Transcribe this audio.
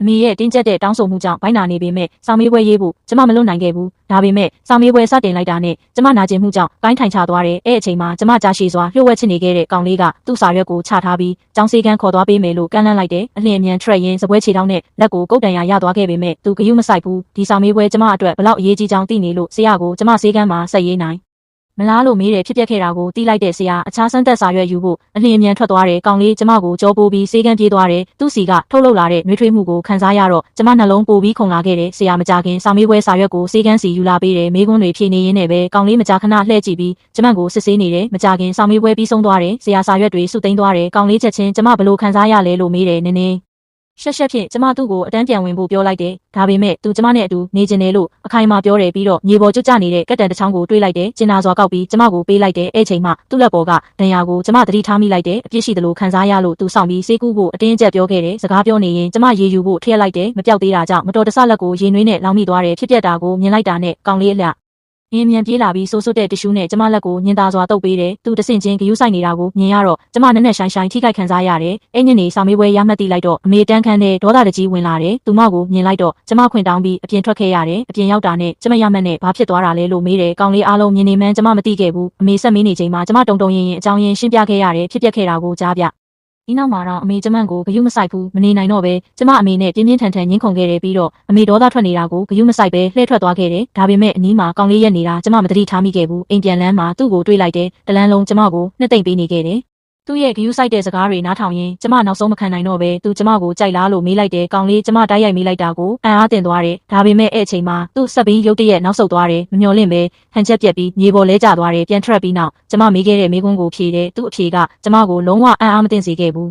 အမေရဲ့တင်းကျပ်တဲ့တောင်းဆိုမှုကြောင့်ဘိုင်းနာနေပေမဲ့စောင်းမေးပွဲရေးဖို့ကျမမလွတ်နိုင်ခဲ့ဘူးဒါပေမဲ့စောင်းမေးပွဲစတင်လိုက်တာနဲ့ကျမနာကျင်မှုကြောင့်ကိုင်းထိုင်ချသွားတယ်အဲ့အချိန်မှာကျမကြာရှည်စွာလျှို့ဝှက်ချစ်နေခဲ့တဲ့ကောင်လေးကသူ့စာရွက်ကိုချထားပြီးကျောင်းစည်းကမ်းခေါ်သွားပေးမယ်လို့ကမ်းလှမ်းလိုက်တယ်အလျင်အမြန်ထရက်ရင်းစပွဲချေတောင်းနဲ့လက်ကိုကုတ်တန်ရရသွားခဲ့ပေမဲ့သူဂယုမဆိုင်ဘူးဒီစောင်းမေးပွဲကျမအတွက်ဘလောက်အရေးကြီးကြောင်းသိနေလို့ဆရာကိုကျမစည်းကမ်းမှာဆက်ရေးနိုင်မလားလို့မေးတယ်ဖြစ်ပျက်ခဲ့တာကိုတီးလိုက်တဲ့ဆရာအခြားစမ်းသက်စာရွက်ယူဖို့အလျင်အမြန်ထွက်သွားတယ်ကောင်လေးကျမကိုကြောပိုးပြီးစေကန်းပြေးသွားတယ်သူ့စီကထုတ်လုပ်လာတဲ့နှွေးထွေးမှုကိုခံစားရတော့ကျမနှလုံးပိုပြီးခုန်လာခဲ့တယ်ဆရာမကြခင်စာမေးပွဲစာရွက်ကိုစေကန်းစီယူလာပေးတယ်မေးခွန်းတွေဖြေနေရင်းနဲ့ပဲကောင်လေးမကြခဏလှည့်ကြည့်ပြီးကျမကိုစစ်ဆေးနေတယ်မကြခင်စာမေးပွဲပြီးဆုံးသွားတယ်ဆရာစာရွက်တွေစုသိမ်းသွားတယ်ကောင်လေးချက်ချင်းကျမဘလို့ခံစားရလဲလို့မေးတယ်နည်းနည်းရှက်ဖြင့်ကျမသူ့ကိုအတန်းပြန်ဝင်ဖို့ပြောလိုက်တယ်ဒါပေမဲ့သူကျမနဲ့အတူနေကျင်တယ်လို့အခိုင်အမာပြောတယ်ပြီးတော့မြေပေါ်ကျွတ်ကျနေတဲ့ကက်တန်တစ်ချောင်းကိုတွေးလိုက်တယ်ကျင်နာစွာကောက်ပြီးကျမကိုပေးလိုက်တယ်အဲ့ချိန်မှသူ့လက်ပေါ်ကဒဏ်ရာကိုကျမသတိထားမိလိုက်တယ်အပြစ်ရှိတယ်လို့ခံစားရလို့သူဆောင်ပြီးဆေးကူးဖို့အတင်းအကျပ်ပြောခဲ့တယ်စကားပြောနေရင်ကျမရေယူဖို့ထည့်လိုက်တယ်မပြောက်သေးတာကြောင့်မတော်တဆလက်ကိုရေနွေးနဲ့လောင်မိသွားတယ်ဖြစ်ပျက်တာကိုမြင်လိုက်တာနဲ့ကောင်လေးအလှအင်းမြန်ပြေးလာပြီးဆိုးဆိုးတဲ့တ िश ူးနဲ့ကျမလက်ကိုညင်သာစွာတုပ်ပေးတယ်သူတဆင့်ချင်းဂယုဆိုင်နေတာကိုမြင်ရတော့ကျမနက်နက်ရှိုင်းရှိုင်းထိခိုက်ခံစားရတယ်အဲ့ညနေစာမေးပွဲရမှတ်တိလိုက်တော့အမေတန်းခန်းနဲ့ဒေါသတကြီးဝင်လာတယ်သူမကိုမြင်လိုက်တော့ကျမခွင်တောင်းပြီးအပြင်ထွက်ခဲ့ရတယ်အပြင်ရောက်တာနဲ့ကျမရမှတ်နဲ့ဘာဖြစ်သွားတာလဲလို့မေးတယ်ကောင်လေးအားလုံးမြင်နေမှန်းကျမမသိခဲ့ဘူးအမေဆက်မေးနေချိန်မှာကျမတုံတုံရင်အကြောင်းရင်းရှင်းပြခဲ့ရတယ်ဖြစ်ပျက်ခဲ့တာကိုကြားပြဒီနောက်မှာတော့အမေကျမကိုဂယုမဆိုင်ဘူးမနေနိုင်တော့ပဲကျမအမေနဲ့ပြင်းပြင်းထန်ထန်ညှင်းခုန်ခဲ့တယ်ပြီးတော့အမေဒေါသထွက်နေတာကိုဂယုမဆိုင်ပဲလှည့်ထွက်သွားခဲ့တယ်ဒါပေမဲ့အနီးမှာကောင်လေးရက်နေတာကျမမသတိထားမိခဲ့ဘူးအိမ်ပြန်လမ်းမှာသူ့ကိုတွေးလိုက်တယ်တလန်းလုံးကျမကိုနှစ်သိမ့်ပေးနေခဲ့တယ်သူ့ရဲ့ဂယုဆိုင်တဲ့စကားတွေနားထောင်ရင်ကျမနောက်ဆုံးမခံနိုင်တော့ပဲသူကျမကိုကြိုက်လားလို့မေးလိုက်တယ်ကောင်လေးကျမတိုက်ရိုက်မေးလိုက်တာကိုအံ့အားသင့်သွားတယ်ဒါပေမဲ့အဲ့အချိန်မှာသူ့ဆက်ပြီးရုတ်တရက်နောက်ဆုတ်သွားတယ်မမျှော်လင့်ပဲဟန်ချက်ပြက်ပြီးမြေပေါ်လဲကျသွားတယ်ပြန်ထွက်ပြီးနောက်ကျမမေးခဲ့တဲ့မေးခွန်းကိုဖြေတယ်သူ့အဖြေကကျမကိုလုံးဝအံ့အားမသင့်စေခဲ့ဘူး